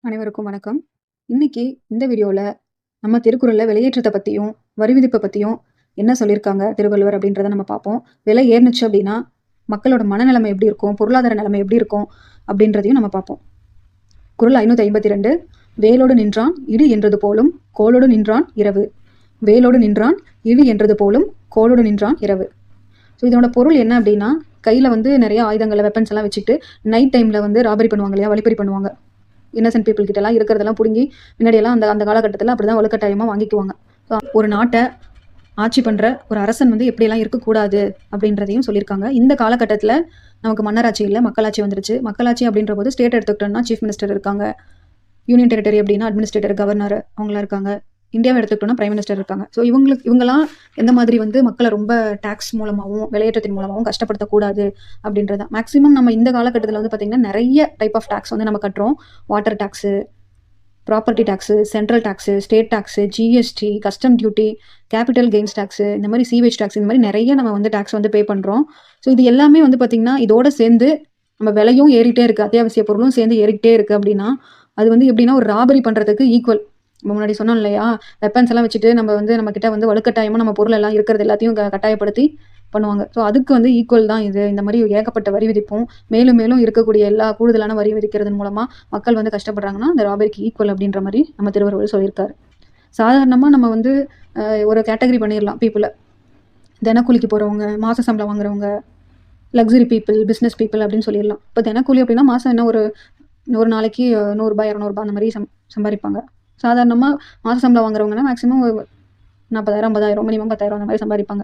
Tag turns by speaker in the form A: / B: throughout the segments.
A: அனைவருக்கும் வணக்கம். இன்னைக்கு இந்த வீடியோல நம்ம திருக்குறள்ல விலையேற்றத்த பத்தியும், வரி விதிப்ப பத்தியும் என்ன சொல்லியிருக்காங்க திருவள்ளுவர் அப்படின்றத நம்ம பார்ப்போம். விலை ஏறுனுச்சு அப்படின்னா, மக்களோட மனநிலைமை எப்படி இருக்கும்? பொருளாதார நிலைமை எப்படி இருக்கும்? அப்படின்றதையும் நம்ம பார்ப்போம். குறள் 552 வேலோடு நின்றான் இடி என்றது போலும் கோலோடு நின்றான் இரவு. வேலோடு நின்றான் இடி என்றது போலும் கோலோடு நின்றான் இரவு. ஸோ இதோட பொருள் என்ன அப்படின்னா, கையில வந்து நிறைய ஆயுதங்கள வெப்பன்ஸ் எல்லாம் வச்சுக்கிட்டு நைட் டைம்ல வந்து ராபரி பண்ணுவாங்க இல்லையா? வழிப்பறி பண்ணுவாங்க. இன்னசென்ட் பீப்புள் கிட்டலாம் இருக்கிறதெல்லாம் புடுங்கி முன்னாடியெல்லாம் அந்த அந்த காலகட்டத்தில் அப்படி தான் வலுக்கட்டாயமாக வாங்கிக்குவாங்க. ஸோ ஒரு நாட்டை ஆட்சி பண்ணுற ஒரு அரசன் வந்து எப்படியெல்லாம் இருக்கக்கூடாது அப்படின்றதையும் சொல்லியிருக்காங்க. இந்த காலகட்டத்தில் நமக்கு மன்னராட்சி இல்லை, மக்களாட்சி வந்துருச்சு. மக்களாட்சி அப்படின்ற போது ஸ்டேட் எடுத்துக்கிட்டோம்னா சீஃப் மினிஸ்டர் இருக்காங்க, யூனியன் டெரிட்டரி அப்படின்னா அட்மினிஸ்ட்ரேட்டர், கவர்னர் அவங்களாம் இருக்காங்க. இந்தியாவை எடுத்துக்கிட்டோம்னா பிரைம் மினிஸ்டர் இருக்காங்க. ஸோ இவங்கெல்லாம் எந்த மாதிரி வந்து மக்களை ரொம்ப டேக்ஸ் மூலமாகவும் விலையேற்றத்தின் மூலமாகவும் கஷ்டப்படுத்தக்கூடாது அப்படின்றதான். மேக்ஸிமம் நம்ம இந்த காலகட்டத்தில் வந்து பார்த்திங்கன்னா நிறைய டைப் ஆஃப் டேக்ஸ் வந்து நம்ம கட்டுறோம். Water tax, property tax, central tax, state tax, GST, custom duty, capital gains tax, இந்த மாதிரி சீவேஜ் டேக்ஸ், இந்த மாதிரி நிறைய நம்ம வந்து டேக்ஸ் வந்து பே பண்ணுறோம். ஸோ இது எல்லாமே வந்து பார்த்திங்கன்னா இதோட சேர்ந்து நம்ம விலையும் ஏறிட்டே இருக்குது, அத்தியாவசிய பொருளும் சேர்ந்து ஏறிக்கிட்டே இருக்குது அப்படின்னா அது வந்து எப்படின்னா ஒரு ராபரி பண்ணுறதுக்கு ஈக்குவல். நம்ம முன்னாடி சொன்னோம் இல்லையா, வெப்பன்ஸ் எல்லாம் வச்சுட்டு நம்ம கிட்ட வந்து வலுக்கட்டாயமாக நம்ம பொருள் எல்லாம் இருக்கிறது எல்லாத்தையும் கட்டாயப்படுத்தி பண்ணுவாங்க. ஸோ அதுக்கு வந்து ஈக்குவல் தான் இது. இந்த மாதிரி ஏகப்பட்ட வரி விதிப்பும் மேலும் மேலும் இருக்கக்கூடிய எல்லா கூடுதலான வரி விதிக்கிறதன் மூலமாக மக்கள் வந்து கஷ்டப்படுறாங்கன்னா அந்த ராபரிக்கு ஈக்குவல் அப்படின்ற மாதிரி நம்ம திருவள்ளுவர் சொல்லியிருக்காரு. சாதாரணமாக நம்ம வந்து ஒரு கேட்டகரி பண்ணிடலாம் பீப்புளை. தினக்கூலிக்கு போகிறவங்க, மாத சம்பளம் வாங்குறவங்க, லக்ஸரி பீப்புள், பிஸ்னஸ் பீப்புள் அப்படின்னு சொல்லிடலாம். இப்போ தினக்கூலி அப்படின்னா மாதம் என்ன ஒரு நாளைக்கு 100 ரூபாய் 200 ரூபாய் அந்த மாதிரி சம்பாதிப்பாங்க. சாதாரணமாக மாத சம்பளம் வாங்குறவங்கன்னா மேக்ஸிமம் 40,000 50,000 மினிமம் 10,000 அந்த மாதிரி சம்பாதிப்பாங்க.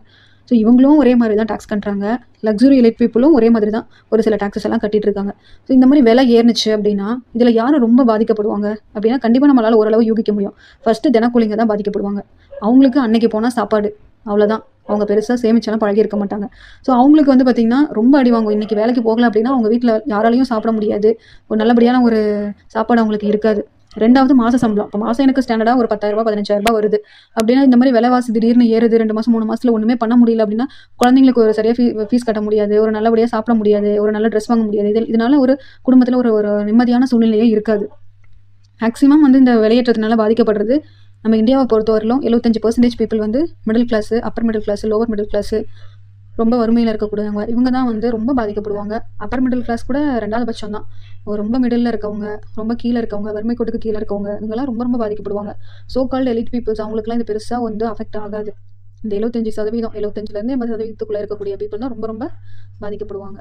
A: ஸோ இவங்களும் ஒரே மாதிரி தான் டேக்ஸ் கட்டுறாங்க. லக்ஸுரி எலைட் பீப்புளும் ஒரே மாதிரி தான் ஒரு சில டேக்ஸஸ் எல்லாம் கட்டிட்டு இருக்காங்க. ஸோ இந்த மாதிரி விலை ஏறுனுச்சு அப்படின்னா இதில் யார் ரொம்ப பாதிக்கப்படுவாங்க அப்படின்னா கண்டிப்பாக நம்மளால் ஓரளவு யூகிக்க முடியும். ஃபஸ்ட்டு தினக்கூலிங்க தான் பாதிக்கப்படுவாங்க. அவங்களுக்கு அன்னைக்கு போனால் சாப்பாடு அவ்வளோதான். அவங்க பெருசாக சேமிச்செல்லாம் பழகி இருக்க மாட்டாங்க. ஸோ அவங்களுக்கு வந்து பார்த்திங்கன்னா ரொம்ப அடி வாங்கும். இன்றைக்கி வேலைக்கு போகல அப்படின்னா அவங்க வீட்டில் யாராலையும் சாப்பிட முடியாது. ஒரு நல்லபடியான ஒரு சாப்பாடு அவங்களுக்கு இருக்காது. ரெண்டாவது மாத சம்பளம். இப்போ மாதம் எனக்கு ஸ்டாண்டர்டாக ஒரு 10,000 15,000 வருது அப்படின்னா இந்த மாதிரி விலைவாசி திடீர்னு ஏறுது, 2 மாதம் 3 மாதத்தில் ஒன்றுமே பண்ண முடியல அப்படின்னா குழந்தைங்களுக்கு ஒரு சரியாக ஃபீஸ் கட்ட முடியாது, ஒரு நல்லபடியாக சாப்பிட முடியாது, ஒரு நல்ல ட்ரெஸ் வாங்க முடியாது. இதனால ஒரு குடும்பத்தில் ஒரு நிம்மதியான சூழ்நிலையே இருக்காது. மேக்ஸிமம் வந்து இந்த விலையேற்றத்தினால பாதிக்கப்படுறது நம்ம இந்தியாவை பொறுத்தவரையிலும் 75% பீப்புள் வந்து middle class, upper middle class, lower middle class, ரொம்ப வறுமையில் இருக்கக்கூடியவங்க இவங்க தான் வந்து ரொம்ப பாதிக்கப்படுவாங்க. அப்பர் மிடில் கிளாஸ் கூட 2வது பட்சம் தான். ரொம்ப மிடில் இருக்கவங்க, ரொம்ப கீழே இருக்கவங்க, வறுமை கோட்டுக்கு கீழே இருக்கவங்க இவங்கெல்லாம் ரொம்ப ரொம்ப பாதிக்கப்படுவாங்க. ஸோ கால்டு எலிட் பீப்புள்ஸ் அவங்களுக்குலாம் இது பெருசாக வந்து அஃபெக்ட் ஆகாது. இந்த 75% 75லேருந்து 80% இருக்கக்கூடிய பீப்புள் தான் ரொம்ப ரொம்ப பாதிக்கப்படுவாங்க.